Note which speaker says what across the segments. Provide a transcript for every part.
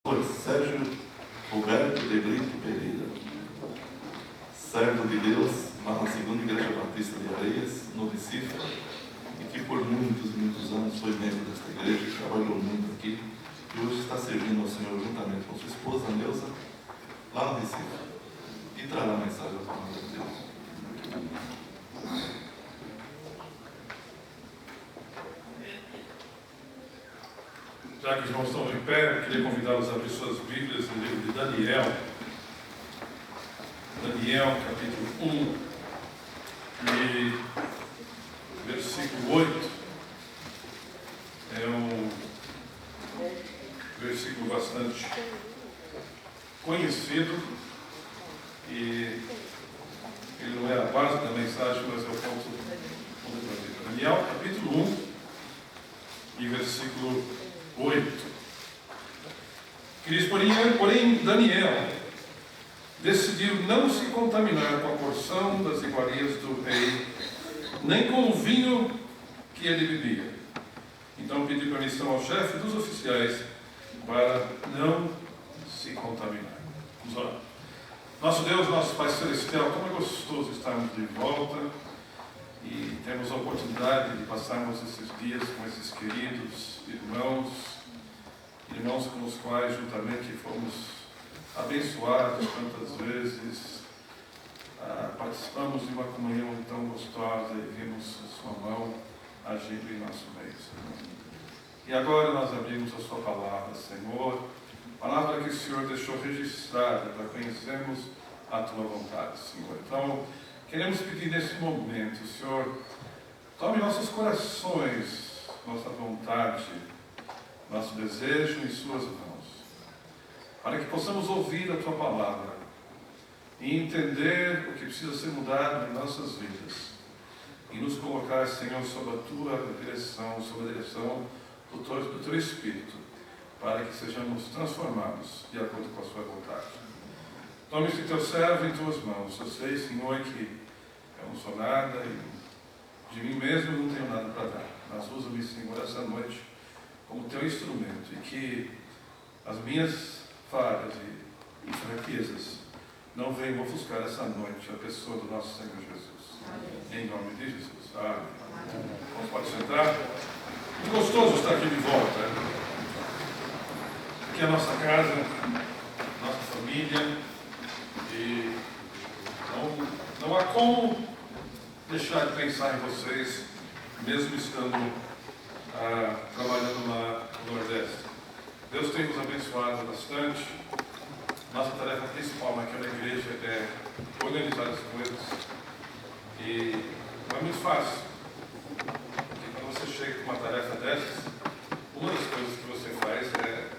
Speaker 1: Sérgio Roberto de Brito Pereira, servo de Deus, lá na Segunda Igreja Batista de Areias, no Recife, e que por muitos anos foi membro desta igreja, trabalhou muito aqui, e hoje está servindo ao Senhor juntamente com sua esposa, Neuza, lá no Recife, e trará a mensagem da palavra de Deus.
Speaker 2: Já que os irmãos estão de pé, eu queria convidá-los a abrir suas Bíblias no livro de Daniel. Daniel, capítulo 1, e versículo 8. É um versículo bastante conhecido, e ele não é a base da mensagem, mas é o ponto da Daniel, capítulo 1, e versículo 8. Que diz, porém Daniel decidiu não se contaminar com a porção das iguarias do rei, nem com o vinho que ele bebia. Então pediu permissão ao chefe dos oficiais para não se contaminar. Vamos orar. Nosso Deus, nosso Pai Celestial, como é gostoso estarmos de volta e temos a oportunidade de passarmos esses dias com esses queridos irmãos com os quais juntamente fomos abençoados tantas vezes, participamos de uma comunhão tão gostosa e vimos sua mão agindo em nosso meio, Senhor. E agora nós abrimos a sua palavra, Senhor, palavra que o Senhor deixou registrada para conhecermos a tua vontade, Senhor. Então, queremos pedir nesse momento, Senhor, tome nossos corações, nossa vontade, nosso desejo em suas mãos, para que possamos ouvir a tua palavra e entender o que precisa ser mudado em nossas vidas e nos colocar, Senhor, sob a tua direção, sob a direção do teu Espírito, para que sejamos transformados de acordo com a sua vontade. Tome este teu servo em tuas mãos. Eu sei, Senhor, que eu não sou nada e de mim mesmo não tenho nada para dar, mas usa-me, Senhor, essa noite como teu instrumento, e que as minhas falhas e fraquezas não venham ofuscar essa noite a pessoa do nosso Senhor Jesus. Amém. Em nome de Jesus. Amém. Então, pode sentar. Muito gostoso estar aqui de volta. Aqui é a nossa casa, nossa família, e não há como deixar de pensar em vocês, mesmo estando trabalhando lá no Nordeste. Deus tem nos abençoado bastante. Nossa tarefa principal naquela igreja é organizar as coisas, e não é muito fácil, porque quando você chega com uma tarefa dessas, uma das coisas que você faz é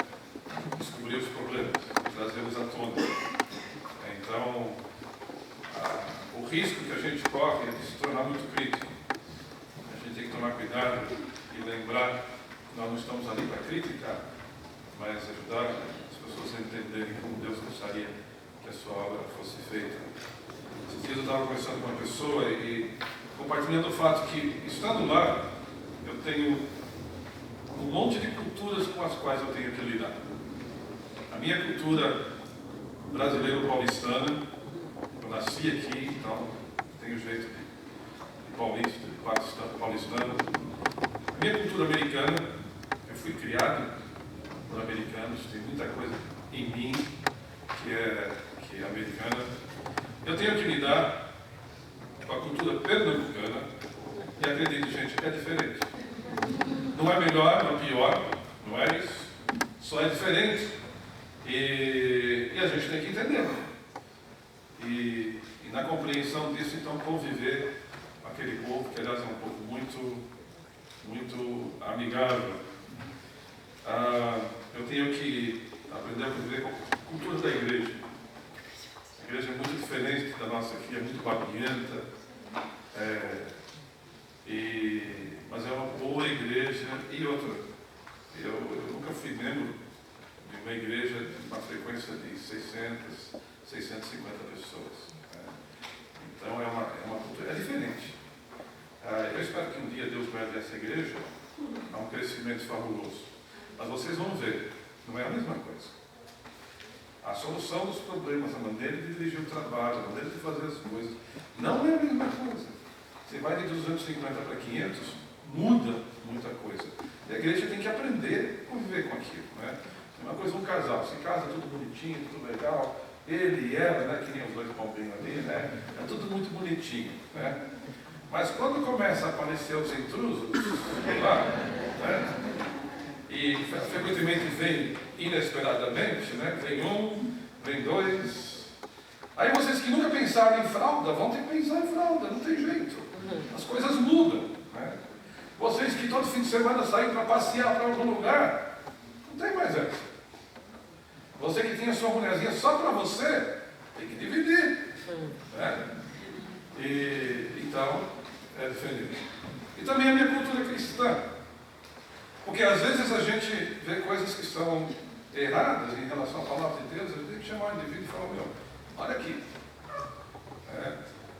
Speaker 2: descobrir os problemas, trazê-los à tona. Então, o risco que a gente corre é de se tornar muito crítico. A gente tem que tomar cuidado e lembrar que nós não estamos ali para criticar, mas ajudar as pessoas a entenderem como Deus gostaria que a sua obra fosse feita. Esses dias eu estava conversando com uma pessoa e compartilhando o fato que, estando lá, eu tenho um monte de culturas com as quais eu tenho que lidar. A minha cultura brasileiro-paulistana, eu nasci aqui, então tenho jeito de paulista, de paulistano. A minha cultura americana, eu fui criado por americanos, tem muita coisa em mim que é americana. Eu tenho que lidar com a cultura pernambucana, e acredito, gente, é diferente. Não é melhor, não é pior, não é isso, só é diferente. E a gente tem que entender. E na compreensão disso, então, conviver com aquele povo, que aliás é um povo muito amigável. Eu tenho que aprender a conviver com a cultura da igreja. A igreja é muito diferente da nossa aqui, é muito barulhenta, mas é uma boa igreja. E outra, eu nunca fui membro de uma igreja de uma frequência de 600, 650 pessoas. Então é uma cultura, é diferente. Eu espero que um dia Deus leve essa igreja a um crescimento fabuloso. Mas vocês vão ver, não é a mesma coisa. A solução dos problemas, a maneira de dirigir o trabalho, a maneira de fazer as coisas, não é a mesma coisa. Você vai de 250 para 500, muda muita coisa. E a igreja tem que aprender a conviver com aquilo. Né? É uma coisa, um casal, se casa tudo bonitinho, tudo legal, ele e ela, né, que nem os dois pombinhos ali, né? É tudo muito bonitinho. Né? Mas quando começa a aparecer os intrusos, lá, né? E frequentemente vem inesperadamente, né? Vem um, vem dois. Aí vocês que nunca pensaram em fralda, vão ter que pensar em fralda, não tem jeito. As coisas mudam. Né? Vocês que todo fim de semana saem para passear para algum lugar, não tem mais essa. Você que tinha sua mulherzinha só para você, tem que dividir. Né? Então, é diferente. E também a minha cultura cristã. Porque às vezes a gente vê coisas que são erradas em relação à palavra de Deus, a gente tem que chamar o indivíduo e falar, meu, olha aqui.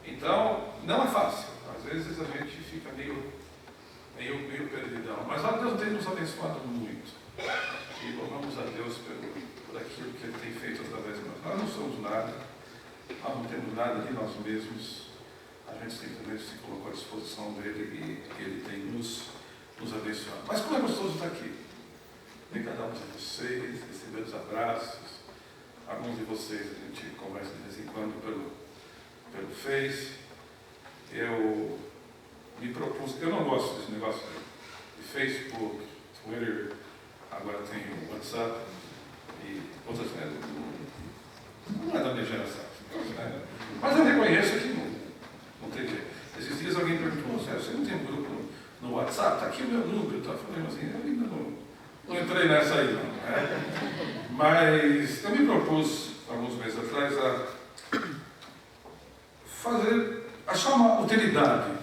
Speaker 2: Então, não é fácil. Às vezes a gente fica meio perdidão. Mas Deus tem nos abençoado muito. E louvamos a Deus por aquilo que Ele tem feito através de nós. Nós não somos nada, nós não temos nada de nós mesmos. A gente simplesmente se colocou à disposição dEle e Ele tem nos abençoado. Mas como é gostoso estar aqui. Ver cada um de vocês, receber os abraços. Alguns de vocês a gente conversa de vez em quando pelo Face. Eu me propus, eu não gosto desse negócio de Facebook, Twitter, agora tem o WhatsApp e outras coisas. Não é da minha geração. Né? Mas eu reconheço que não tem jeito. Esses dias alguém perguntou, você não tem um grupo no WhatsApp? Está aqui o meu número. Eu falei assim, eu ainda não entrei nessa aí não. Né? Mas eu me propus, alguns meses atrás, achar uma utilidade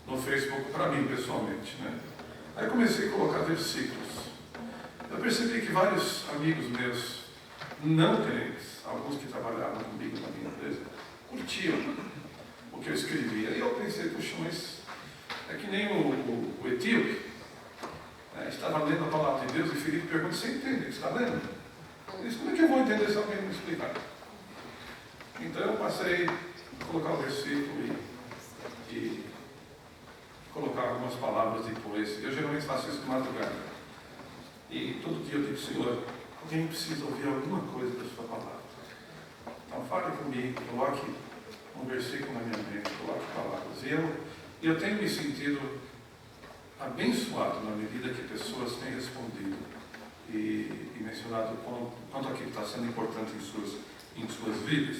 Speaker 2: no Facebook para mim pessoalmente. Né? Aí comecei a colocar versículos. Eu percebi que vários amigos meus, não crentes, alguns que trabalhavam comigo na minha empresa, curtiam o que eu escrevia. E eu pensei, puxa, mas é que nem o etíope, né? Estava lendo a palavra de Deus e Filipe pergunta, você entende o que está lendo? Ele disse, como é que eu vou entender se alguém me explicar? Então eu passei a colocar o versículo e colocar algumas palavras depois. Eu geralmente faço isso de madrugada. E todo dia eu digo, Senhor, alguém precisa ouvir alguma coisa da sua palavra. Então fale comigo, coloque um versículo na minha mente, coloque palavras. E eu tenho me sentido abençoado na medida que pessoas têm respondido e mencionado quanto aquilo está sendo importante em suas vidas.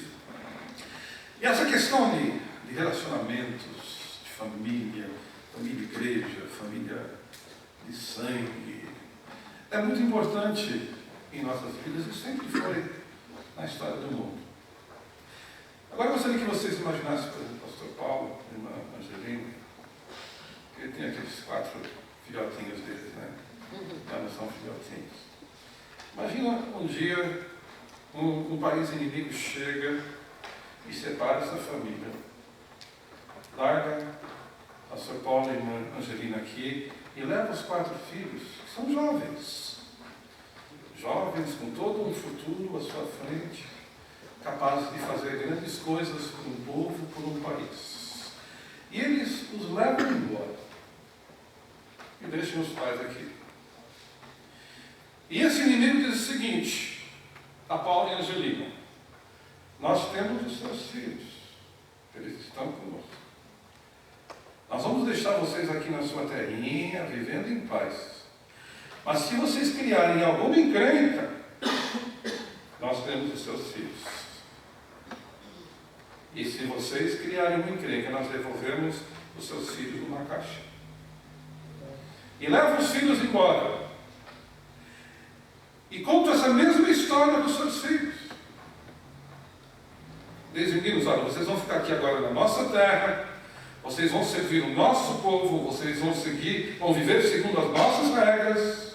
Speaker 2: E essa questão de relacionamentos, de família igreja, família de sangue, é muito importante em nossas vidas e sempre foi na história do mundo. Agora eu gostaria que vocês imaginassem, por exemplo, o pastor Paulo, a irmã Angelina, que ele tem aqueles 4 filhotinhos deles, né? Já não são filhotinhos. Imagina um dia um país inimigo chega e separa essa família. Larga a pastor Paulo e a irmã Angelina aqui e leva os 4 filhos, que são jovens. Jovens com todo um futuro à sua frente, capazes de fazer grandes coisas por um povo, por um país. E eles os levam embora. E deixam os pais aqui. E esse inimigo diz o seguinte, a Paulo e a Angelina, nós temos os seus filhos, eles estão conosco. Nós vamos deixar vocês aqui na sua terrinha, vivendo em paz. Mas se vocês criarem alguma encrenca, nós temos os seus filhos. E se vocês criarem uma encrenca, nós devolvemos os seus filhos numa caixa. E leva os filhos embora. E conta essa mesma história dos seus filhos. Dizem, meninos, olha, vocês vão ficar aqui agora na nossa terra, vocês vão servir o nosso povo, vocês vão viver segundo as nossas regras.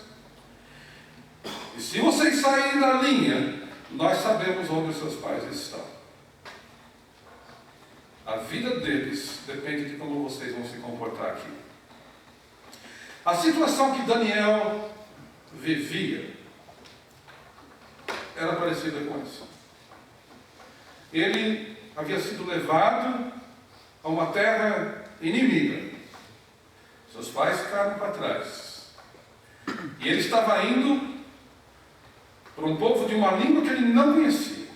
Speaker 2: E se vocês saírem da linha, nós sabemos onde os seus pais estão. A vida deles depende de como vocês vão se comportar aqui. A situação que Daniel vivia era parecida com essa. Ele havia sido levado a uma terra inimiga. Seus pais ficaram para trás. E ele estava indo para um povo de uma língua que ele não conhecia.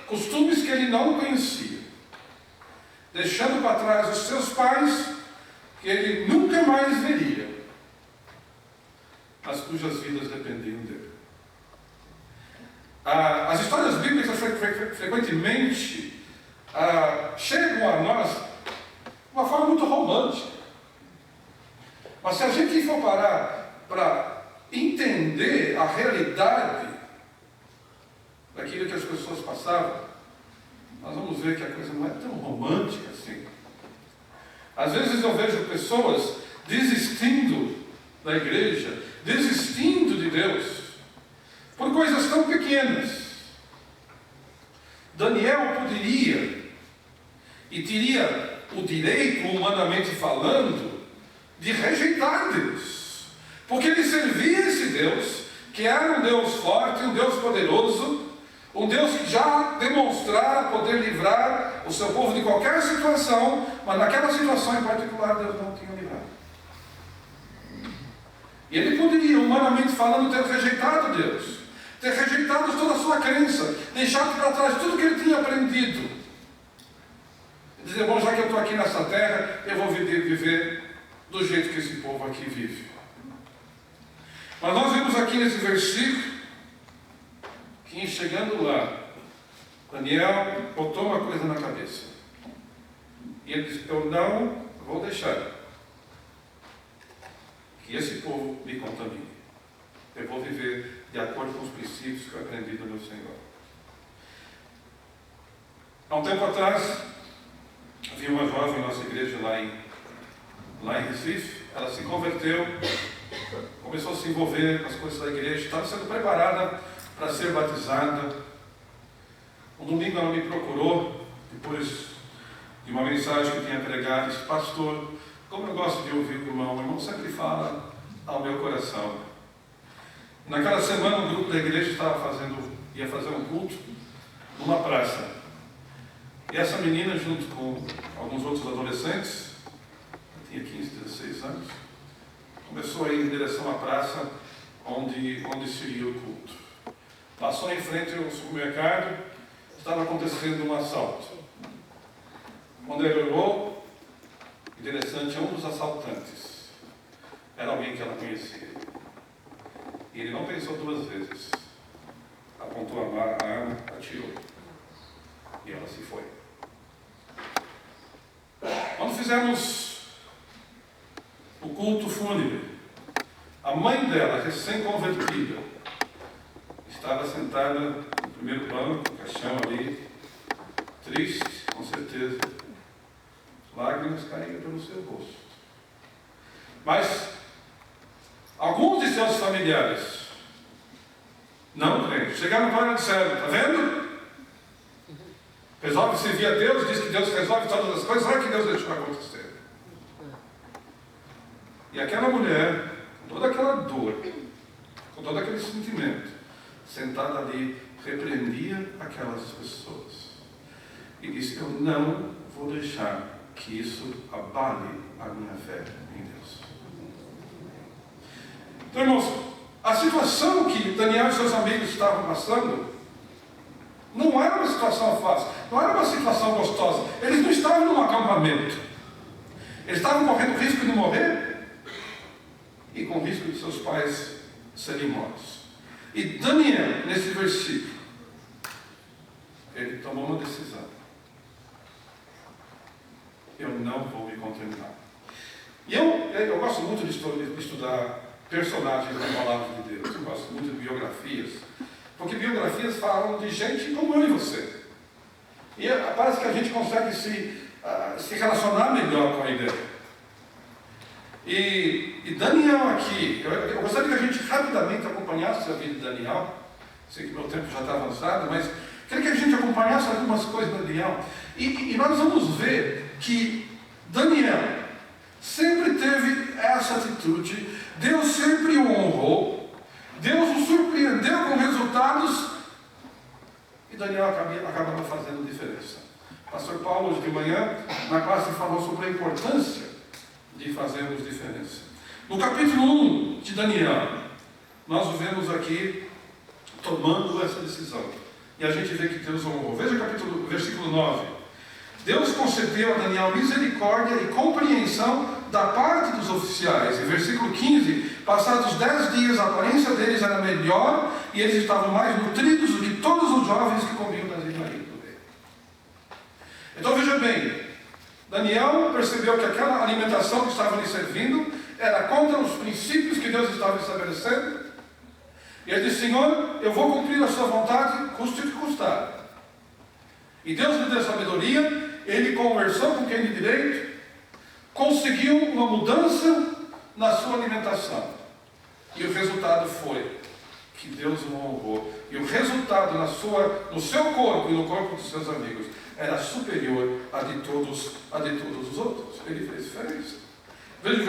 Speaker 2: Costumes que ele não conhecia. Deixando para trás os seus pais, que ele nunca mais veria, mas cujas vidas dependiam dele. As histórias bíblicas frequentemente chegam a nós de uma forma muito romântica. Mas se a gente for parar para entender a realidade daquilo que as pessoas passavam, nós vamos ver que a coisa não é tão romântica assim. Às vezes eu vejo pessoas desistindo da igreja, desistindo de Deus, por coisas tão pequenas. Daniel poderia e teria o direito, humanamente falando, de rejeitar Deus, porque ele servia esse Deus, que era um Deus forte, um Deus poderoso, um Deus que já demonstrara poder livrar o seu povo de qualquer situação, mas naquela situação em particular Deus não tinha livrado. E ele poderia, humanamente falando, ter rejeitado Deus, ter rejeitado toda a sua crença, deixado para trás tudo que ele tinha aprendido. E dizer, bom, já que eu estou aqui nessa terra, eu vou viver do jeito que esse povo aqui vive. Mas nós vemos aqui nesse versículo, que chegando lá, Daniel botou uma coisa na cabeça. E ele disse, eu não vou deixar que esse povo me contamine. Eu vou viver de acordo com os princípios que eu aprendi do meu Senhor. Há um tempo atrás, havia uma jovem na nossa igreja lá em Recife. Ela se converteu, começou a se envolver com as coisas da igreja, estava sendo preparada para ser batizada. Um domingo ela me procurou, depois de uma mensagem que eu tinha pregado, disse, pastor, como eu gosto de ouvir o irmão sempre fala ao meu coração. Naquela semana o grupo da igreja ia fazer um culto numa praça. E essa menina, junto com alguns outros adolescentes, tinha 15, 16 anos, começou a ir em direção à praça onde seria o culto. Passou em frente ao supermercado, estava acontecendo um assalto. Quando ele olhou, interessante, um dos assaltantes era alguém que ela conhecia. E ele não pensou duas vezes. Apontou a arma, atirou. E ela se foi. Quando fizemos o culto fúnebre, a mãe dela, recém-convertida, estava sentada no primeiro banco, no caixão ali, triste, com certeza. Lágrimas caíam pelo seu rosto. Mas alguns de seus familiares, não crentes, chegaram para ela e disseram, está vendo? Resolve servir a Deus, diz que Deus resolve todas as coisas, olha que Deus deixou acontecer. E aquela mulher, com toda aquela dor, com todo aquele sentimento, sentada ali, repreendia aquelas pessoas. E disse, eu não vou deixar que isso abale a minha fé em Deus. Então, irmãos, a situação que Daniel e seus amigos estavam passando não era uma situação fácil, não era uma situação gostosa. Eles não estavam num acampamento. Eles estavam correndo risco de morrer e com risco de seus pais serem mortos. E Daniel, nesse versículo, ele tomou uma decisão. Eu não vou me contaminar. E eu gosto muito de estudar personagens da palavra de Deus. Eu gosto muito de biografias. Porque biografias falam de gente como eu e você. E parece que a gente consegue se relacionar melhor com a ideia. E Daniel aqui, eu gostaria que a gente rapidamente acompanhasse a vida de Daniel. Sei que meu tempo já está avançado, mas queria que a gente acompanhasse algumas coisas de Daniel. E nós vamos ver que Daniel sempre teve essa atitude. Deus sempre o honrou. Deus o surpreendeu de manhã, na classe falou sobre a importância de fazermos diferença. No capítulo 1 de Daniel, nós o vemos aqui tomando essa decisão. E a gente vê que Deus honrou. Veja o versículo 9. Deus concedeu a Daniel misericórdia e compreensão da parte dos oficiais. E versículo 15, passados 10 dias, a aparência deles era melhor e eles estavam mais nutridos do que todos os jovens que comiam das iguarias do rei. Então veja bem, Daniel percebeu que aquela alimentação que estava lhe servindo era contra os princípios que Deus estava estabelecendo. E ele disse: Senhor, eu vou cumprir a sua vontade, custe o que custar. E Deus lhe deu sabedoria, ele conversou com quem de direito, conseguiu uma mudança na sua alimentação. E o resultado foi que Deus o honrou. E o resultado no seu corpo e no corpo dos seus amigos era superior a de todos os outros. Ele fez diferença. Veja o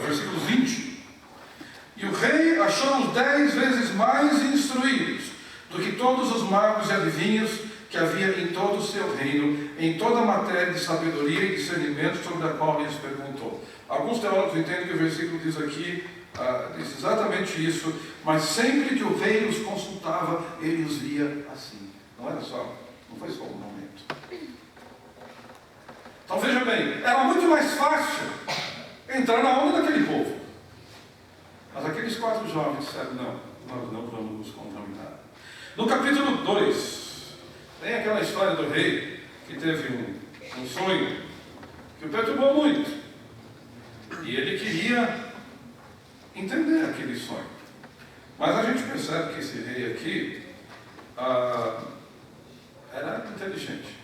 Speaker 2: versículo 20. E o rei achou-os 10 vezes mais instruídos do que todos os magos e adivinhos que havia em todo o seu reino, em toda a matéria de sabedoria e discernimento sobre a qual lhes perguntou. Alguns teólogos entendem que o versículo diz aqui, diz exatamente isso, mas sempre que o rei os consultava, ele os via assim. Não foi só um momento. Então veja bem, era muito mais fácil entrar na onda daquele povo. Mas aqueles 4 jovens disseram: não, nós não vamos nos contaminar. No capítulo 2, tem aquela história do rei que teve um sonho que o perturbou muito. E ele queria entender aquele sonho. Mas a gente percebe que esse rei aqui era inteligente.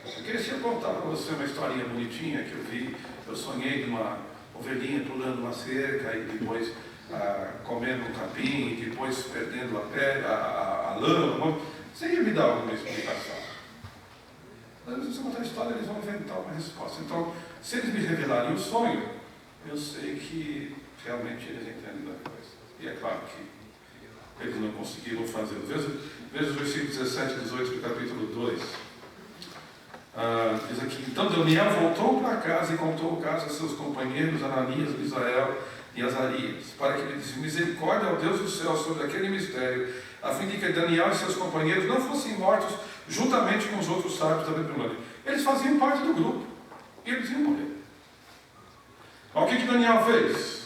Speaker 2: Porque se eu contar para você uma historinha bonitinha que eu vi, eu sonhei de uma ovelhinha pulando uma cerca e depois comendo um capim e depois perdendo a lama, você ia me dar alguma explicação. Mas se você contar a história, eles vão inventar uma resposta. Então, se eles me revelarem o sonho, eu sei que realmente eles entendem da coisa. E é claro que eles não conseguiram fazer. Veja os versículos 17 e 18 do capítulo 2. Diz aqui: então Daniel voltou para casa e contou o caso a seus companheiros Ananias, Misael e Azarias, para que lhe disse: misericórdia ao Deus do céu sobre aquele mistério, a fim de que Daniel e seus companheiros não fossem mortos juntamente com os outros sábios da Babilônia. Eles faziam parte do grupo e eles iam morrer. Mas o que Daniel fez?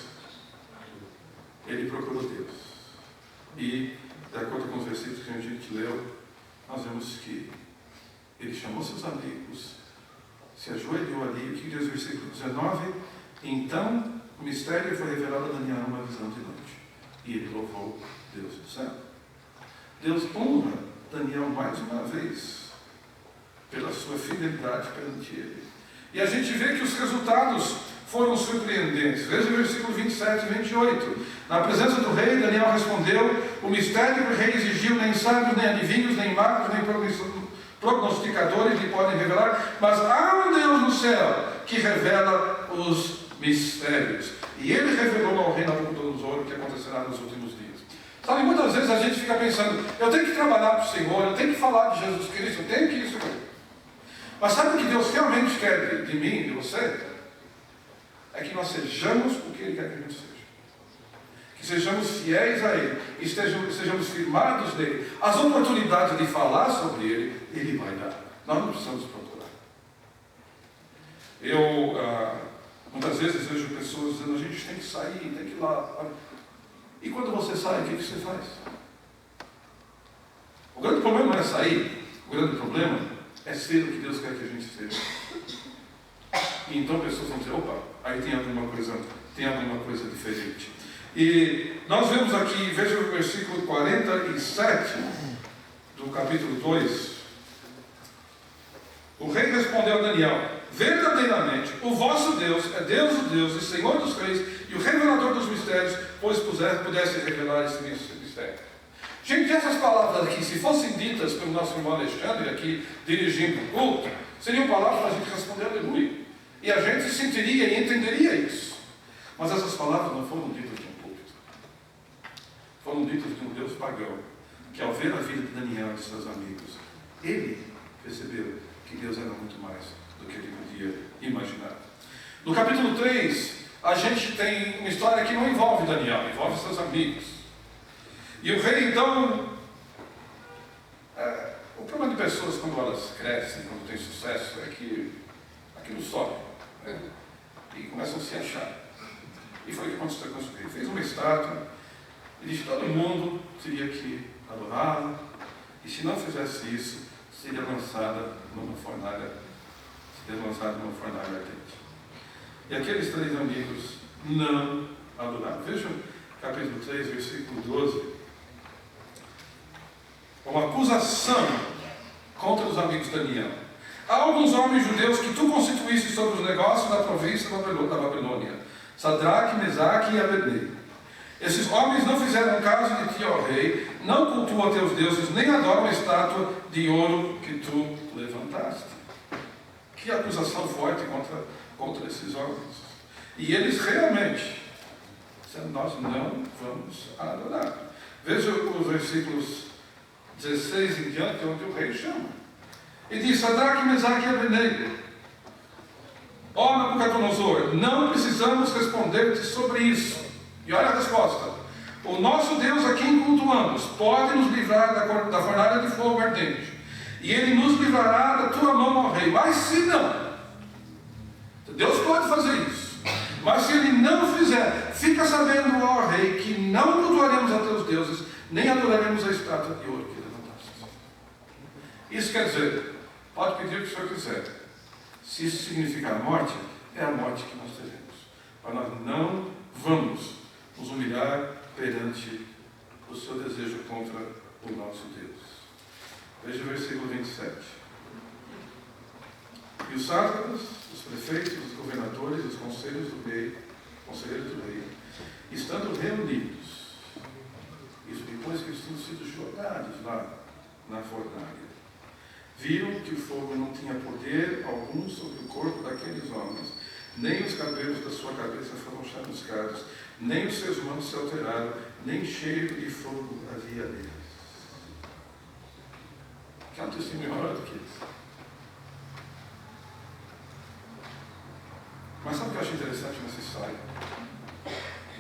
Speaker 2: Ele procurou Deus. E, de acordo com os versículos que a gente leu, nós vemos que ele chamou seus amigos, se ajoelhou ali. O que diz o versículo 19? Então o mistério foi revelado a Daniel numa visão de noite. E ele louvou Deus do céu. Deus honra Daniel mais uma vez pela sua fidelidade perante ele. E a gente vê que os resultados foram surpreendentes. Veja o versículo 27 e 28. Na presença do rei, Daniel respondeu: o mistério que o rei exigiu, nem sábios, nem adivinhos, nem magos, nem prognosticadores lhe podem revelar, mas há um Deus no céu que revela os mistérios. E ele revelou ao rei Nabucodonosor o que acontecerá nos últimos dias. Sabe, muitas vezes a gente fica pensando: eu tenho que trabalhar para o Senhor, eu tenho que falar de Jesus Cristo, eu tenho que isso. Mas sabe o que Deus realmente quer de mim e de você? É que nós sejamos o que Ele quer que a gente seja. Que sejamos fiéis a Ele, e sejamos firmados nele. As oportunidades de falar sobre Ele, Ele vai dar. Nós não precisamos procurar. Eu, muitas vezes, vejo pessoas dizendo: a gente tem que sair, tem que ir lá. E quando você sai, o que você faz? O grande problema não é sair. O grande problema é ser o que Deus quer que a gente seja. E então pessoas vão dizer: opa, aí tem alguma coisa diferente. E nós vemos aqui, veja o versículo 47 do capítulo 2. O rei respondeu a Daniel: verdadeiramente, o vosso Deus é Deus dos deuses, Senhor dos reis e o revelador dos mistérios, pois pudesse revelar esse mistério. Gente, essas palavras aqui, se fossem ditas pelo nosso irmão Alexandre, aqui dirigindo o culto, seriam palavras para a gente responder aleluia. E a gente sentiria e entenderia isso. Mas essas palavras não foram ditas de um púlpito. Foram ditas de um Deus pagão, que ao ver a vida de Daniel e seus amigos, ele perceberam que Deus era muito mais do que ele podia imaginar. No capítulo 3, a gente tem uma história que não envolve Daniel, envolve seus amigos. E o rei, então, o problema de pessoas quando elas crescem, quando têm sucesso, é que aquilo sobe, né? E começam a se achar. E foi o que aconteceu com o rei. Fez uma estátua e disse que todo mundo teria que adorá-la, e se não fizesse isso, seria lançada numa fornalha ardente. E aqueles 3 amigos não adoraram. Vejam capítulo 3, versículo 12. Uma acusação contra os amigos de Daniel. Há alguns homens judeus que tu constituíste sobre os negócios da província da Babilônia, Sadraque, Mesaque e Abednego. Esses homens não fizeram caso de ti, ó rei, não cultuam a teus deuses, nem adoram a estátua de ouro que tu levantaste. Que acusação forte contra esses homens. E eles realmente disseram, nós não vamos adorar. Veja os versículos 16 em diante, onde o rei chama. E diz, Sadraque, Mesaque e Abednego, ó Nabucodonosor, não precisamos responder-te sobre isso. E olha a resposta. O nosso Deus a quem cultuamos pode nos livrar da fornalha de fogo ardente. E ele nos livrará da tua mão, ó rei. Mas se não, Deus pode fazer isso. Mas se ele não fizer, fica sabendo, ó rei, que não cultuaremos a teus deuses, nem adoraremos a estátua de ouro que levantaste. Isso quer dizer, pode pedir o que o senhor quiser. Se isso significar morte, é a morte que nós teremos. Mas nós não vamos nos humilhar perante o seu desejo contra o nosso Deus. Veja o versículo 27. E os sátrapas, os prefeitos, os governadores, os conselheiros do rei, estando reunidos, isso depois que eles tinham sido jogados lá na fornalha, viram que o fogo não tinha poder algum sobre o corpo daqueles homens, nem os cabelos da sua cabeça foram chamuscados, nem os seus mantos se alteraram, nem cheiro de fogo havia neles. Que é um testemunho maior do que isso. Mas sabe o que eu acho interessante nessa história?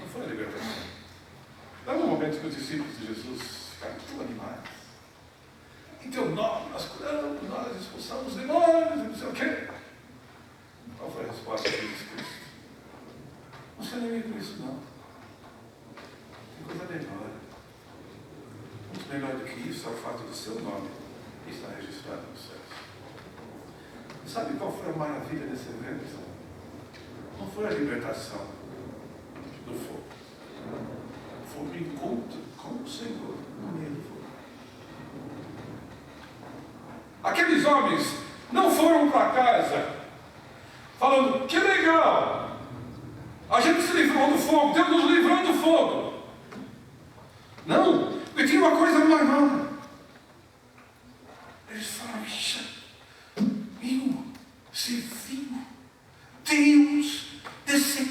Speaker 2: Não foi a libertação. Era um momento que os discípulos de Jesus ficaram tão animados. Em teu nome nós curamos, nós expulsamos demônios, não sei o quê. Qual foi a resposta de Jesus Cristo? Não se anime com isso, não. Tem coisa melhor. Muito melhor do que isso é o fato do seu nome estar registrado nos céus. E sabe qual foi a maravilha desse evento? Não foi a libertação do fogo. Foi o encontro com o Senhor no meio do fogo. Aqueles homens não foram para casa falando, que legal, a gente se livrou do fogo, Deus nos livrou do fogo. Não, e tinha uma coisa maior. Eles falaram, você viu Deus descer.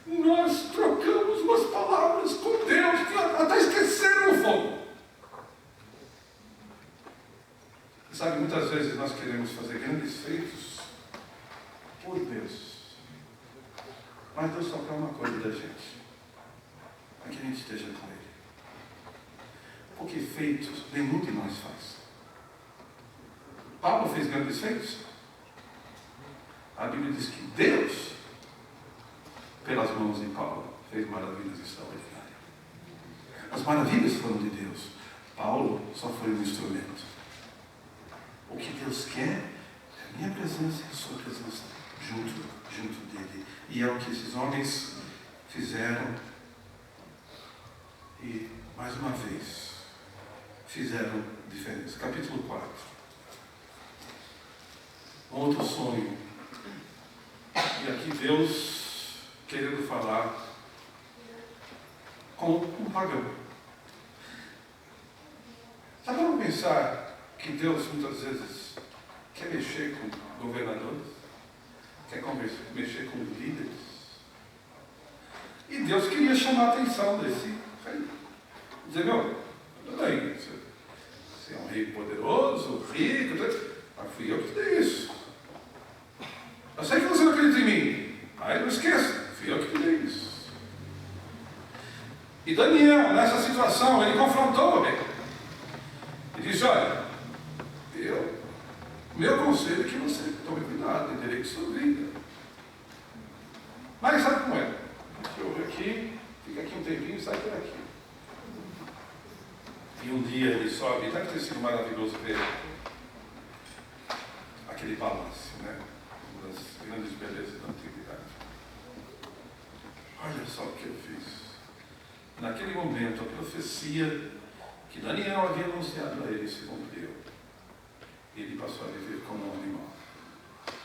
Speaker 2: Nós trocamos umas palavras com Deus, que até esqueceram o fogo. Sabe, muitas vezes nós queremos fazer grandes feitos por Deus. Mas Deus só quer uma coisa da gente. É que a gente esteja com Ele. Porque feitos nenhum de nós faz. Paulo fez grandes feitos. A Bíblia diz que Deus, pelas mãos de Paulo, fez maravilhas extraordinárias. As maravilhas foram de Deus. Paulo só foi um instrumento. O que Deus quer é a minha presença e a sua presença junto dele. E é o que esses homens fizeram. E, mais uma vez, fizeram diferença. Capítulo 4. Outro sonho. E aqui Deus querendo falar com um pagão. Sabe, vamos pensar que Deus muitas vezes quer mexer com governadores, quer mexer com líderes. E Deus queria chamar a atenção desse rei. Dizer, meu, tudo bem, você Você é um rei poderoso, rico, mas fui eu que te dei isso. Eu sei que você não acredita em mim. Aí não esqueça, fui eu que te dei isso. E Daniel, nessa situação, ele confrontou o rei. E disse, olha, meu conselho é que você tome cuidado, tem direito de sua vida. Mas sabe como é? Você ouve aqui, fica aqui um tempinho e sai por aqui. E um dia ele sobe, deve ter sido maravilhoso ver aquele palácio, né? Uma das grandes belezas da antiguidade. Olha só o que eu fiz. Naquele momento, a profecia que Daniel havia anunciado a ele se cumpriu. Ele passou a viver como um animal.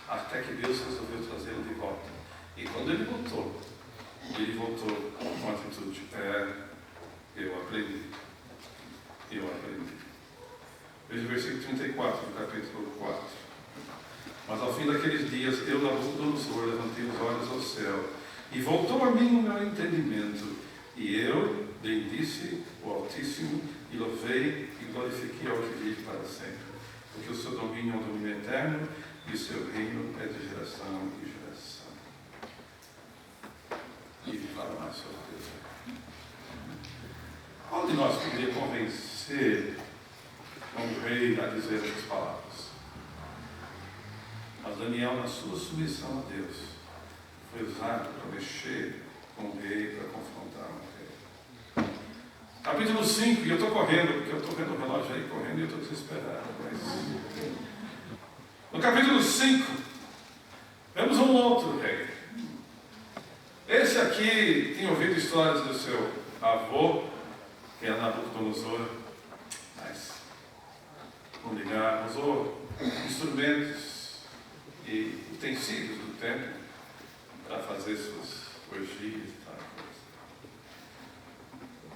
Speaker 2: Até que Deus resolveu trazê-lo de volta. E quando ele voltou com a atitude, eu aprendi. Veja o versículo 34 do capítulo 4. Mas ao fim daqueles dias, eu, Nabucodonosor, levantei os olhos ao céu, e voltou a mim o meu entendimento. E eu bendice o Altíssimo, e louvei e glorifiquei ao que vive para sempre. Porque o seu domínio é um domínio eterno, e o seu reino é de geração em geração. E fala mais sobre Deus. Qual de nós poderia convencer um rei a dizer essas palavras? Mas Daniel, na sua submissão a Deus, foi usado para mexer com o rei, para confrontar o rei. Capítulo 5, e eu estou correndo, porque eu estou vendo o relógio aí correndo e eu estou desesperado. Mas... No capítulo 5, vemos um outro rei. Esse aqui tinha ouvido histórias do seu avô, que era Nabucodonosor, mas não ligar, usou instrumentos e utensílios do templo para fazer suas orgias e tal coisa.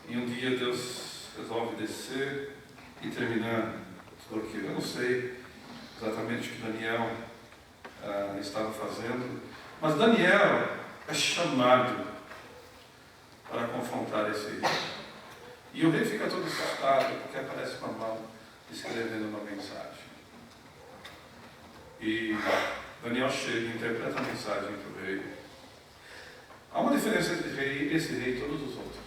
Speaker 2: E um dia Deus resolve descer e terminar tudo aquilo. Eu não sei exatamente o que Daniel estava fazendo, mas Daniel é chamado para confrontar esse rei. E o rei fica todo assustado, porque aparece uma mão escrevendo uma mensagem. E Daniel chega e interpreta a mensagem para o rei. Há uma diferença entre esse rei e todos os outros.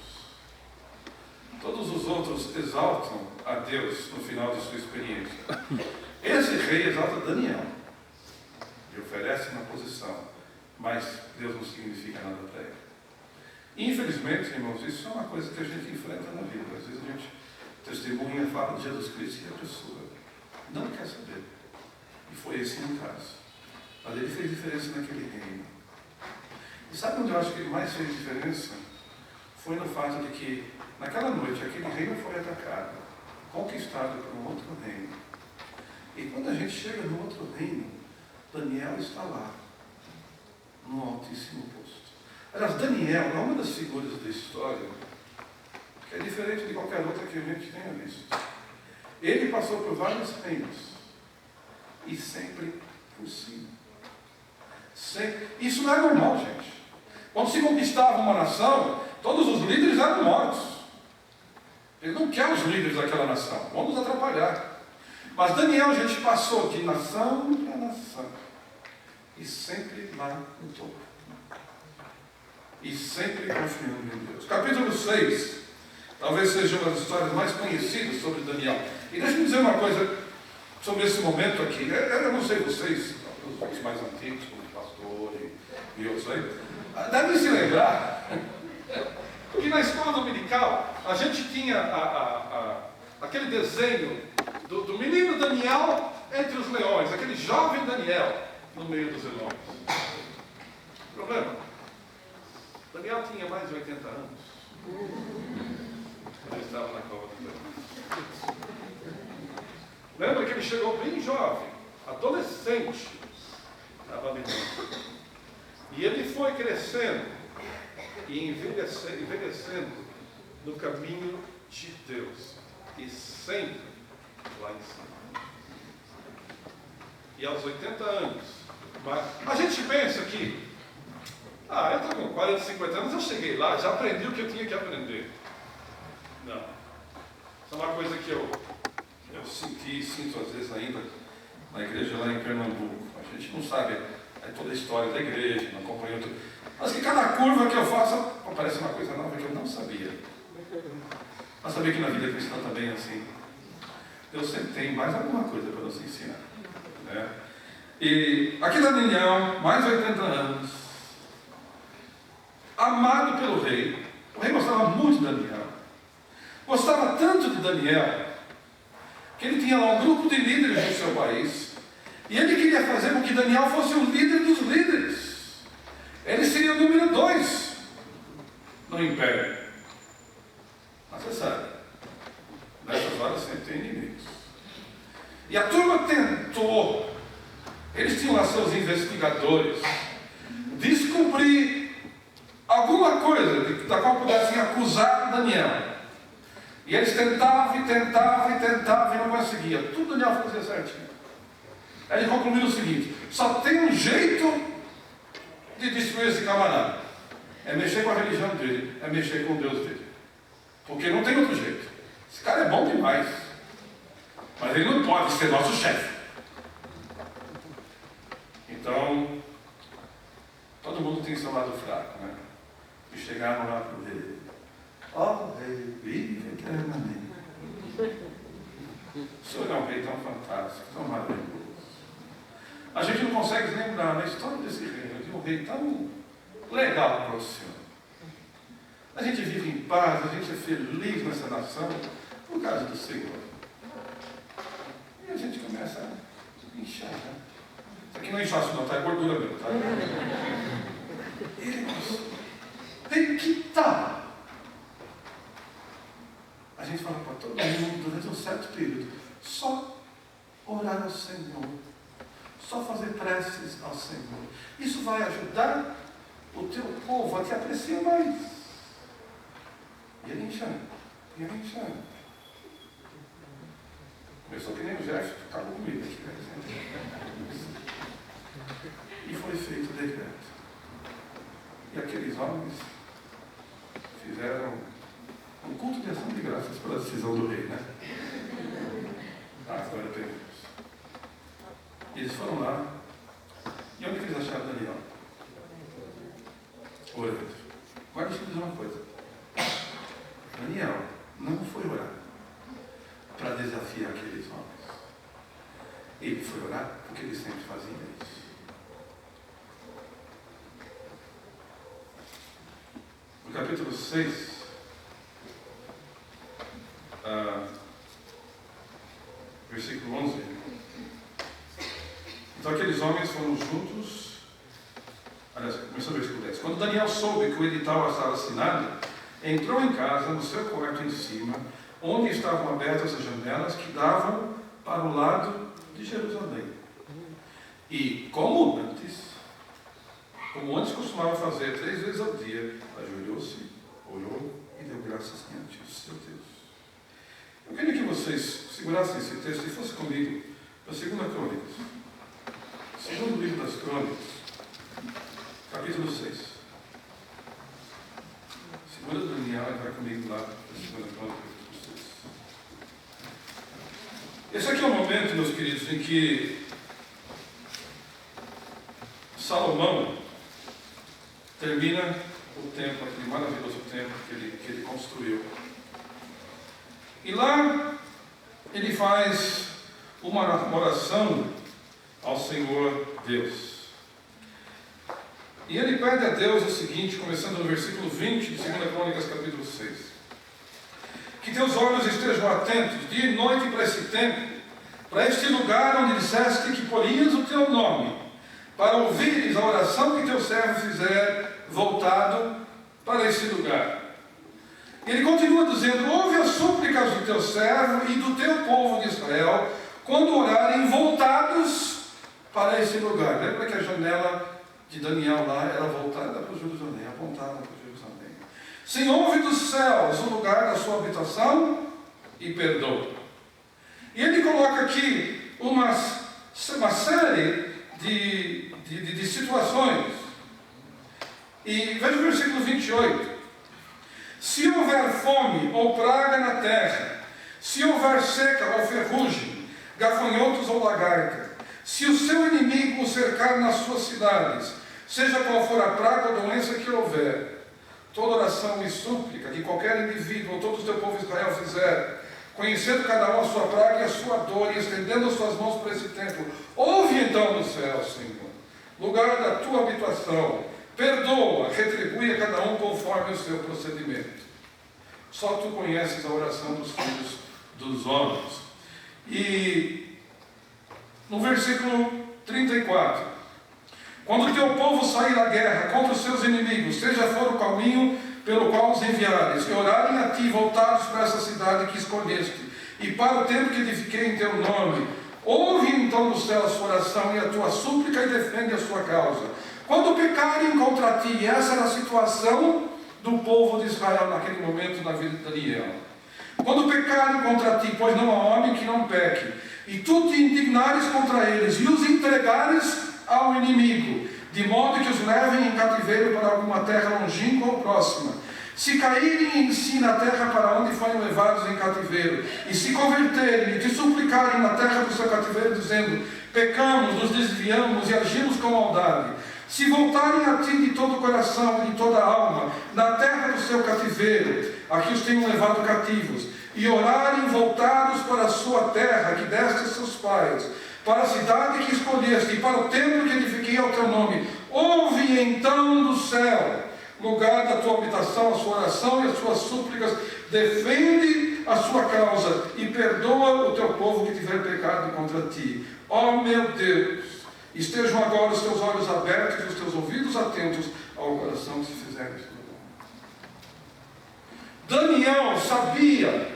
Speaker 2: Todos os outros exaltam a Deus no final de sua experiência. Esse rei exalta Daniel. E oferece uma posição, mas Deus não significa nada para ele. Infelizmente, irmãos, isso é uma coisa que a gente enfrenta na vida. Às vezes a gente testemunha, fala de Jesus Cristo e a pessoa não quer saber. E foi esse no caso. Mas ele fez diferença naquele reino. E sabe onde eu acho que ele mais fez diferença? Foi no fato de que, naquela noite, aquele reino foi atacado, conquistado por um outro reino. E quando a gente chega no outro reino, Daniel está lá, no altíssimo posto. Aliás, Daniel é uma das figuras da história que é diferente de qualquer outra que a gente tenha visto. Ele passou por vários reinos e sempre por cima. Isso não é normal, gente. Quando se conquistava uma nação, todos os líderes eram mortos. Ele não quer os líderes daquela nação, vão nos atrapalhar. Mas Daniel, a gente passou de nação para nação e sempre lá no topo. E sempre confiando em Deus. Capítulo 6, talvez seja uma das histórias mais conhecidas sobre Daniel. E deixa-me dizer uma coisa sobre esse momento aqui. Eu não sei vocês, os mais antigos, como o pastor e outros aí, devem se lembrar que na escola dominical a gente tinha aquele desenho do menino Daniel entre os leões, aquele jovem Daniel no meio dos leões. Problema? Daniel tinha mais de 80 anos. Ele estava na cova dos leões. Lembra que ele chegou bem jovem, adolescente, na Babilônia. E ele foi crescendo e envelhecendo no caminho de Deus. E sempre lá em cima. E aos 80 anos, a gente pensa que eu estou com 40, 50 anos, eu cheguei lá, já aprendi o que eu tinha que aprender. Não. Isso é uma coisa que eu sinto às vezes ainda na igreja lá em Pernambuco. A gente não sabe toda a história da igreja, não acompanhou tudo. Mas que cada curva que eu faço aparece uma coisa nova que eu não sabia. Mas sabia que na vida cristã também é assim. Deus sempre tem mais alguma coisa para nos ensinar. Né? E aqui Daniel, mais de 80 anos, amado pelo rei. O rei gostava muito de Daniel. Gostava tanto de Daniel, que ele tinha lá um grupo de líderes no seu país, e ele queria fazer com que Daniel fosse o líder dos líderes. Ele seria o número 2 no império. Mas você sabe, nessas horas sempre tem inimigos. E a turma tentou, eles tinham lá seus investigadores, descobrir alguma coisa da qual pudessem acusar Daniel. E eles tentavam e não conseguiam. Tudo Daniel fazia certinho. Aí ele concluiu o seguinte: só tem um jeito de destruir esse camarada. É mexer com a religião dele, é mexer com o Deus dele. Porque não tem outro jeito. Esse cara é bom demais. Mas ele não pode ser nosso chefe. Então, todo mundo tem seu lado fraco, né? E chegaram lá para o rei. Ó rei, vive eternamente. O senhor é um rei tão fantástico, tão maravilhoso. A gente não consegue lembrar na história desse rei, de um rei tão legal para o senhor. A gente vive em paz, a gente é feliz nessa nação por causa do Senhor. E a gente começa a inchar, né? Isso aqui não é inchaço não, tá? É gordura mesmo, tá? Irmãos, tem que estar. A gente fala para todo mundo durante um certo período, só orar ao Senhor, só fazer preces ao Senhor. Isso vai ajudar o teu povo a te apreciar mais. E ele inchando, Começou que nem o Jeff, acabou comigo aqui. E foi feito o decreto. E aqueles homens fizeram um culto de ação de graças pela decisão do rei, né? Agora temos. E eles foram lá. E onde que eles acharam Daniel? Orando. Agora deixa eu dizer uma coisa. Daniel não foi orar para desafiar aqueles homens. Ele foi orar porque ele sempre fazia isso. No capítulo 6, versículo 11. Então aqueles homens foram juntos. Aliás, começou o versículo 10. Quando Daniel soube que o edital estava assinado, entrou em casa, no seu quarto em cima, onde estavam abertas as janelas que davam para o lado de Jerusalém. E, como antes costumava fazer 3 vezes ao dia, ajoelhou-se, orou e deu graças diante do seu Deus. Eu queria que vocês segurassem esse texto e fossem comigo para 2 Crônicas. Segundo livro das Crônicas, capítulo 6. Segunda Daniel, vai comigo lá para 2 Crônicas. Esse aqui é o momento, meus queridos, em que Salomão termina o templo, aquele maravilhoso templo que ele construiu. E lá ele faz uma oração ao Senhor Deus. E ele pede a Deus o seguinte, começando no versículo 20 de 2 Crônicas, capítulo 6. Que teus olhos estejam atentos, dia e noite para esse templo, para este lugar onde disseste que porias o teu nome, para ouvires a oração que teu servo fizer voltado para esse lugar. E ele continua dizendo: ouve as súplicas do teu servo e do teu povo de Israel, quando orarem voltados para esse lugar. Lembra que a janela de Daniel lá era voltada para Jerusalém, apontada para Jerusalém. Senhor, ouve dos céus o lugar da sua habitação e perdoa. E ele coloca aqui uma série de situações. E veja o versículo 28. Se houver fome ou praga na terra,
Speaker 3: Se houver seca ou ferrugem, gafanhotos ou lagarta, se o seu inimigo o cercar nas suas cidades, seja qual for a praga ou doença que houver, toda oração e súplica que qualquer indivíduo ou todo o teu povo Israel fizer, conhecendo cada um a sua praga e a sua dor, e estendendo as suas mãos para esse templo, ouve então no céu, Senhor, lugar da tua habitação, perdoa, retribui a cada um conforme o seu procedimento. Só tu conheces a oração dos filhos dos homens. E no versículo 34, quando o teu povo sair à guerra contra os seus inimigos, seja for o caminho pelo qual os enviares, e orarem a ti, voltados para essa cidade que escolheste, e para o tempo que edifiquei em teu nome, ouve então do céu a sua oração e a tua súplica e defende a sua causa. Quando pecarem contra ti, e essa era a situação do povo de Israel naquele momento na vida de Daniel. Quando pecarem contra ti, pois não há homem que não peque, e tu te indignares contra eles, e os entregares ao inimigo, de modo que os levem em cativeiro para alguma terra longínqua ou próxima, se caírem em si na terra para onde forem levados em cativeiro, e se converterem e te suplicarem na terra do seu cativeiro, dizendo: pecamos, nos desviamos e agimos com maldade, se voltarem a ti de todo o coração e de toda a alma, na terra do seu cativeiro, a que os tenham levado cativos, e orarem voltados para a sua terra, que deste a seus pais, para a cidade que escolheste, e para o templo que edifiquei ao teu nome, ouve então do céu, lugar da tua habitação, a sua oração e as suas súplicas, defende a sua causa, e perdoa o teu povo que tiver pecado contra ti. Ó meu Deus, estejam agora os teus olhos abertos e os teus ouvidos atentos ao coração que se fizeres. Daniel sabia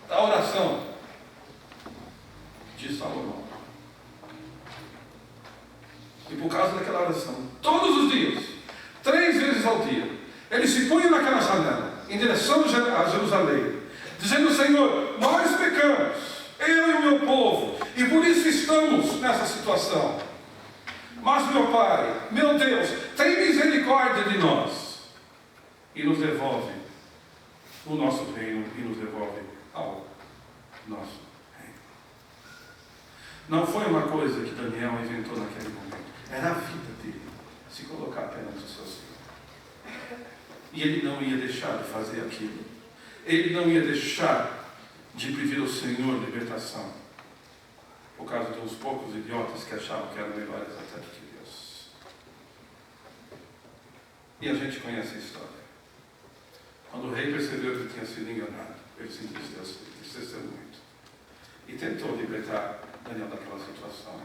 Speaker 3: da oração de Salomão. E por causa daquela oração, todos os dias, 3 vezes ao dia, ele se punha naquela janela, em direção a Jerusalém, dizendo: Senhor, nós pecamos, eu e o meu povo, e por isso estamos nessa situação. Mas meu Pai, meu Deus, tem misericórdia de nós, e nos devolve o nosso reino, e nos devolve ao nosso reino. Não foi uma coisa que Daniel inventou naquele momento, era a vida dele, se colocar perante o seu Senhor. E ele não ia deixar de fazer aquilo, ele não ia deixar de pedir ao Senhor libertação, por causa de uns poucos idiotas que achavam que eram melhores até do que Deus. E a gente conhece a história. Quando o rei percebeu que tinha sido enganado, ele se entristeceu muito e tentou libertar Daniel daquela situação.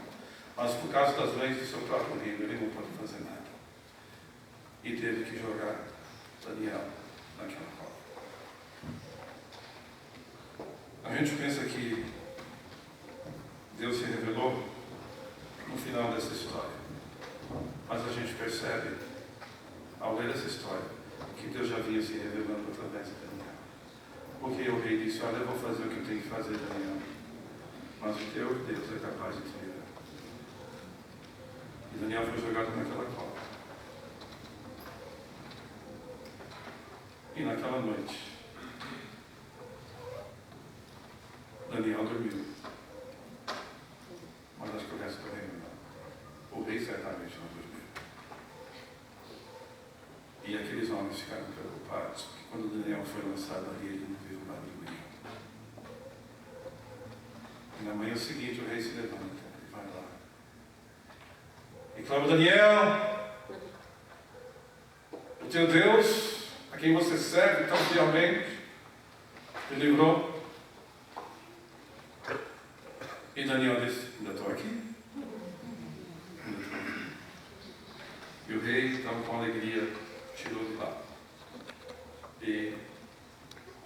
Speaker 3: Mas por causa das leis do seu próprio reino, ele não pôde fazer nada. E teve que jogar Daniel naquela cova. A gente pensa que Deus se revelou no final dessa história. Mas a gente percebe, ao ler essa história, que Deus já vinha se revelando através de Daniel. Porque o rei disse: olha, eu vou fazer o que eu tenho que fazer, Daniel, mas o teu Deus é capaz de te livrar. E Daniel foi jogado naquela cova. E naquela noite, Daniel dormiu. Mas acho que o resto do reino não. O rei certamente não dormiu. E aqueles homens ficaram preocupados, porque quando Daniel foi lançado ali, ele não viu barulho nenhum. E na manhã seguinte, o rei se levanta e vai lá. E clama: Daniel, o teu Deus, a quem você serve tão fielmente, te livrou. E Daniel disse: ainda estou aqui. Ainda estou aqui. E o rei, então, com alegria, tirou de lá. E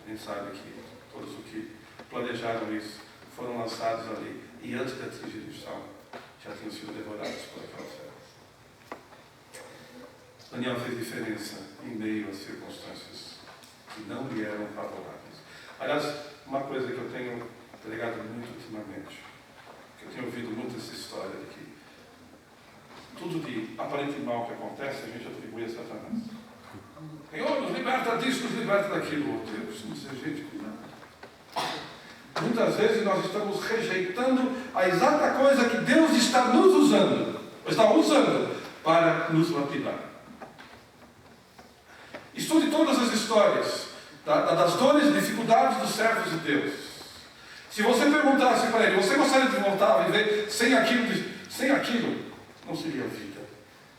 Speaker 3: a gente sabe que todos os que planejaram isso foram lançados ali, e antes de atingir o chão, já tinham sido devorados por aquelas feras. Daniel fez diferença em meio às circunstâncias que não lhe eram favoráveis. Aliás, uma coisa que eu tenho pregado muito ultimamente, que eu tenho ouvido muito essa história de que tudo de aparente mal que acontece, a gente atribui a Satanás. Senhor, nos liberta disso, nos liberta daquilo. Deus, não seja gente cuidado. muitas vezes nós estamos rejeitando a exata coisa que Deus está nos usando, para nos lapidar. Estude todas as histórias das dores e dificuldades dos servos de Deus. Se você perguntasse para ele, você gostaria de voltar a viver sem aquilo? Não seria vida,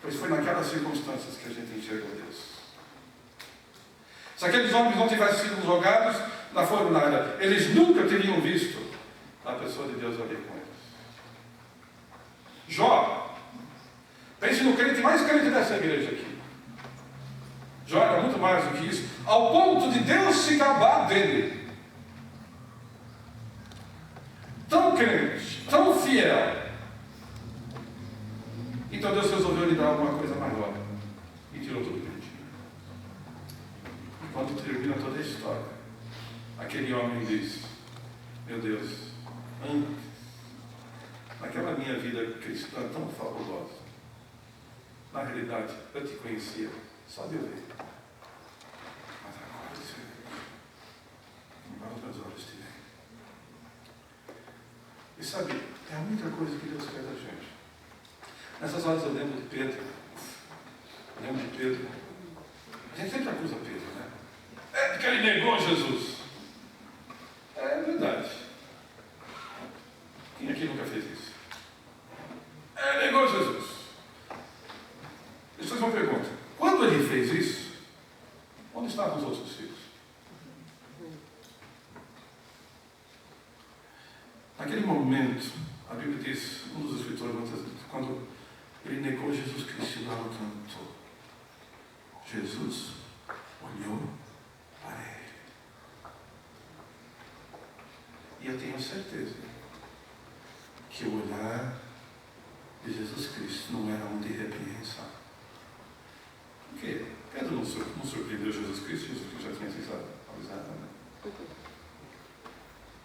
Speaker 3: pois foi naquelas circunstâncias que a gente enxergou Deus. Se aqueles homens não tivessem sido jogados na fornalha, eles nunca teriam visto a pessoa de Deus ali com eles. Jó, pense no crente mais crente dessa igreja aqui. Jó era muito mais do que isso, ao ponto de Deus se gabar dele. Tão crente, tão fiel. Então Deus resolveu lhe dar alguma coisa maior e tirou tudo que ele tinha. E quando termina toda a história, aquele homem diz: meu Deus, antes, naquela minha vida cristã tão fabulosa, na realidade eu te conhecia só de ouvir. Mas agora você vê, agora os meus olhos te veem. E sabe, é a única coisa que Deus quer da gente. Nessas horas eu lembro de Pedro. A gente sempre acusa Pedro, né? É porque ele negou Jesus. É verdade. Quem aqui nunca fez isso? Negou Jesus. Deixa eu fazer uma pergunta. Quando ele fez isso, onde estavam os outros filhos? Naquele momento, a Bíblia diz, um dos escritores, quando ele negou Jesus Cristo lá no canto, Jesus olhou para ele. E eu tenho certeza que o olhar de Jesus Cristo não era um de repreensão. Por quê? Pedro não surpreendeu Jesus Cristo já tinha sido avisado, né?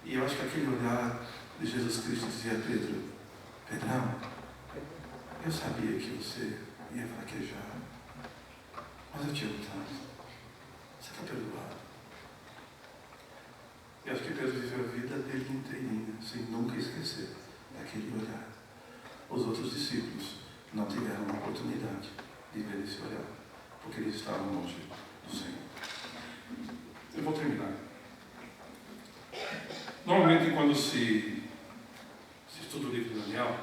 Speaker 3: E eu acho que aquele olhar de Jesus Cristo dizia a Pedro: Pedrão, eu sabia que você ia fraquejar, mas eu te amo tanto. Você está perdoado. E acho que Pedro viveu a vida dele inteirinha, sem nunca esquecer daquele olhar. Os outros discípulos não tiveram a oportunidade de ver esse olhar, porque eles estavam longe do Senhor. Eu vou terminar. Normalmente, quando se estuda o livro de Daniel,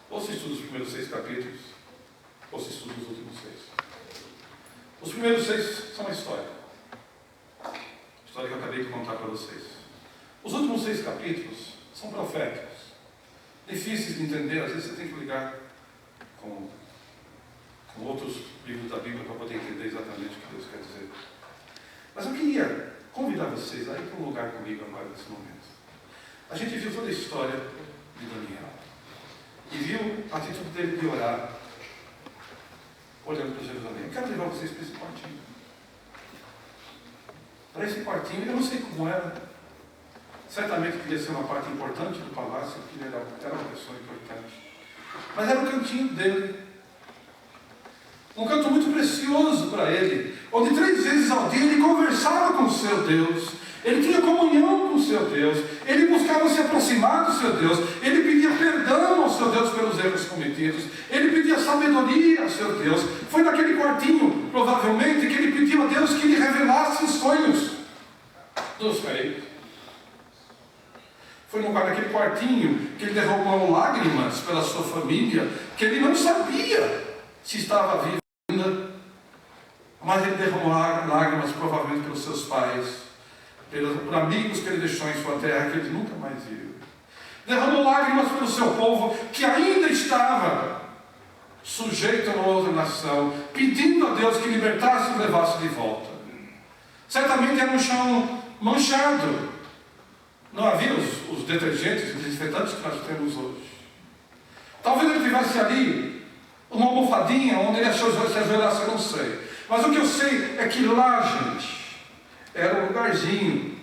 Speaker 3: ou se estuda os primeiros 6 capítulos, ou se estuda os últimos 6. Os primeiros 6 são a história. A história que eu acabei de contar para vocês. Os últimos 6 capítulos são proféticos. Difíceis de entender, às vezes você tem que ligar com outros livros da Bíblia para poder entender exatamente o que Deus quer dizer. Mas eu queria convidar vocês a ir para um lugar comigo agora nesse momento. A gente viu toda a história de Daniel e viu a atitude dele de orar, olhando para Jerusalém. Eu quero levar vocês para esse quartinho. Para esse quartinho, eu não sei como era. Certamente devia ser uma parte importante do palácio, porque ele era uma pessoa importante. Mas era um cantinho dele. Um canto muito precioso para ele, onde 3 vezes ao dia ele conversava com o seu Deus, ele tinha comunhão com o seu Deus, ele buscava se aproximar do seu Deus, ele pedia perdão ao seu Deus pelos erros cometidos, ele pedia sabedoria ao seu Deus. Foi naquele quartinho, provavelmente, que ele pediu a Deus que lhe revelasse os sonhos dos reis. Foi naquele quartinho que ele derramou lágrimas pela sua família, que ele não sabia se estava vivo ainda, mas ele derramou lágrimas provavelmente pelos seus pais, por amigos que ele deixou em sua terra, que ele nunca mais viu. Derramou lágrimas pelo seu povo, que ainda estava sujeito a uma outra nação, pedindo a Deus que libertasse e levasse de volta. Certamente era um chão manchado. Não havia os detergentes, os desinfetantes que nós temos hoje. Talvez ele tivesse ali uma almofadinha onde ele achou se ajoelhasse, eu não sei. Mas o que eu sei é que lá, gente, era o lugarzinho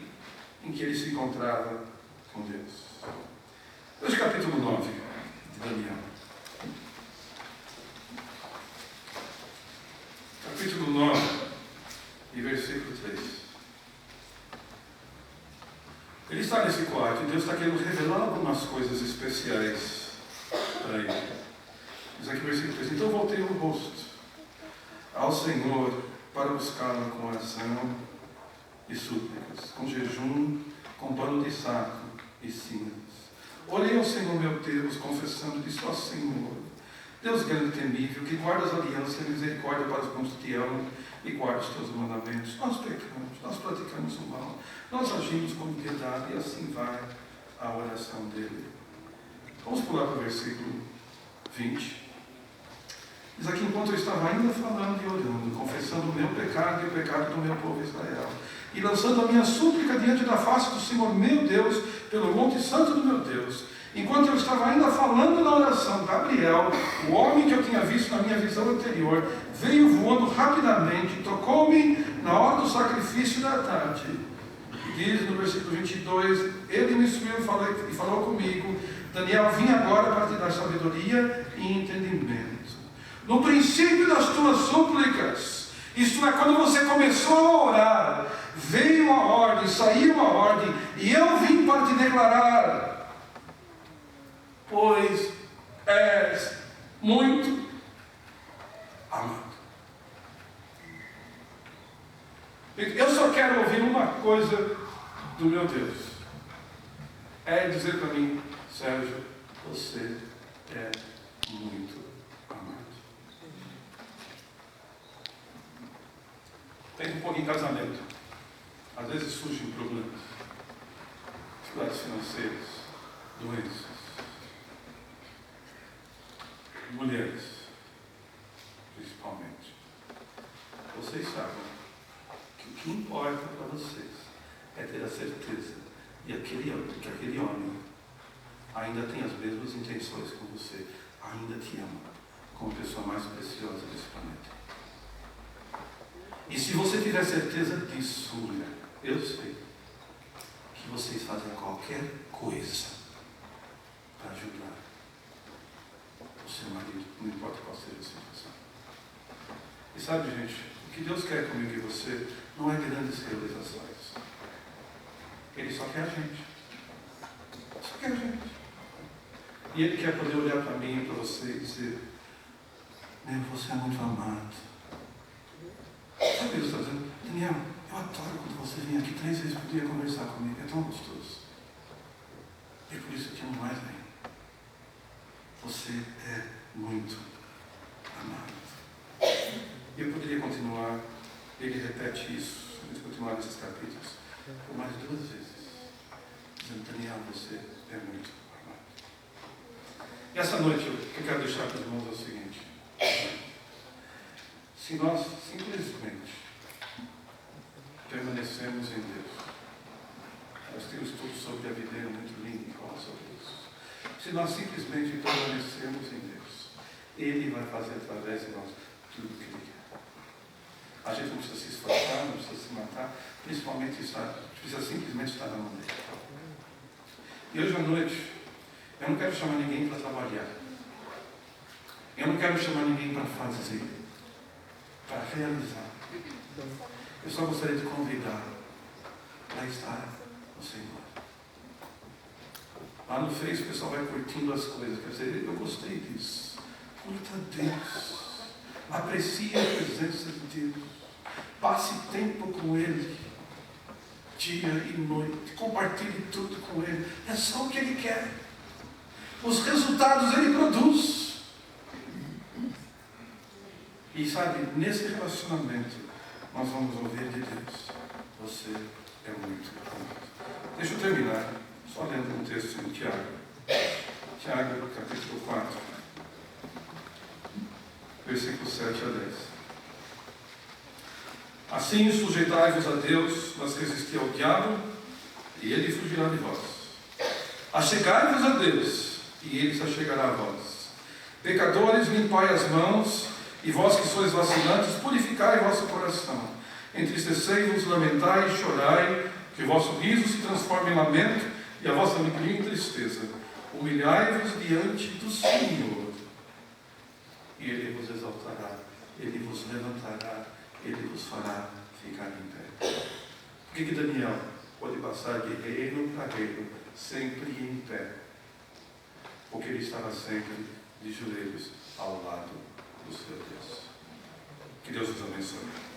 Speaker 3: em que ele se encontrava com Deus. Veja o capítulo 9 de Daniel. Capítulo 9 e versículo 3. Ele está nesse quarto.
Speaker 2: especiais para ele. Diz aqui o versículo 3: então voltei o rosto ao Senhor para buscá-lo com oração e súplicas, com jejum, com pano de saco e cinzas. Olhei ao Senhor meu Deus, confessando, disse: ó Senhor, Deus grande e temível, que guarda as alianças e misericórdia para os que te amam e guarda os teus mandamentos. Nós pecamos, nós praticamos o mal, nós agimos com impiedade, e assim vai a oração dele. Vamos pular para o versículo 20. Diz aqui: enquanto eu estava ainda falando e orando, confessando o meu pecado e o pecado do meu povo Israel, e lançando a minha súplica diante da face do Senhor meu Deus, pelo monte santo do meu Deus, enquanto eu estava ainda falando na oração, Gabriel, o homem que eu tinha visto na minha visão anterior, veio voando rapidamente, tocou-me na hora do sacrifício da tarde. Diz no versículo 22, ele me instruiu e falou comigo: Daniel, vim agora para te dar sabedoria e entendimento. No princípio das tuas súplicas, isto é, quando você começou a orar, veio a ordem, saiu a ordem, e eu vim para te declarar: pois és muito amado. Eu só quero ouvir uma coisa do meu Deus, é dizer para mim: Sérgio, você é muito amado. Tem um pouco em casamento, às vezes surgem problemas, dificuldades financeiras, doenças. Mulheres, principalmente. Vocês sabem que o que importa para vocês é ter a certeza de que aquele homem ainda tem as mesmas intenções com você, ainda te ama como a pessoa mais preciosa desse planeta. E se você tiver certeza disso, mulher, eu sei que vocês fazem qualquer coisa para ajudar o seu marido, não importa qual seja a situação. E sabe, gente, o que Deus quer comigo e você não é grandes realizações. Ele só quer a gente. Só quer a gente. E Ele quer poder olhar para mim e para você e dizer: meu, você é muito amado. Sabe o que Deus está dizendo? Daniel, eu adoro quando você vem aqui 3 vezes por dia conversar comigo. É tão gostoso. E por isso eu te amo mais ainda. Você é muito amado. Eu poderia continuar. Ele repete isso, se continuar nesses capítulos, por mais 2 vezes, dizendo: Daniel, você é muito amado. E essa noite, o que eu quero deixar para os irmãos é o seguinte: se nós simplesmente permanecemos em Deus, nós temos tudo sobre a videira muito lindo e fala sobre isso. Se nós simplesmente permanecemos em Deus, Ele vai fazer através de nós tudo o que Ele quer. A gente não precisa se esforçar, não precisa se matar, principalmente a gente precisa simplesmente estar na mão dele. E hoje à noite, eu não quero chamar ninguém para trabalhar. Eu não quero chamar ninguém para fazer, para realizar. Eu só gostaria de convidar a estar no Senhor. Lá no Face o pessoal vai curtindo as coisas. Quer dizer, eu gostei disso. Curta a Deus. Aprecie a presença de Deus. Passe tempo com Ele. Dia e noite. Compartilhe tudo com Ele. É só o que Ele quer. Os resultados Ele produz. E sabe, nesse relacionamento, nós vamos ouvir de Deus: você é muito amado. Deixa eu terminar, só lendo um texto em Tiago. Tiago, capítulo 4, versículos 7 a 10. Assim, sujeitai-vos a Deus, mas resisti ao diabo, e ele fugirá de vós. Achegai-vos a Deus, e ele se achegará a vós. Pecadores, limpai as mãos, e vós que sois vacilantes, purificai vosso coração. Entristecei-vos, lamentai e chorai, que o vosso riso se transforme em lamento e a vossa alegria em tristeza. Humilhai-vos diante do Senhor, e Ele vos exaltará, Ele vos levantará, Ele vos fará ficar em pé. Por que Daniel pode passar de reino para reino, sempre em pé? porque ele estava sempre de joelhos ao lado do seu Deus. Que Deus os abençoe.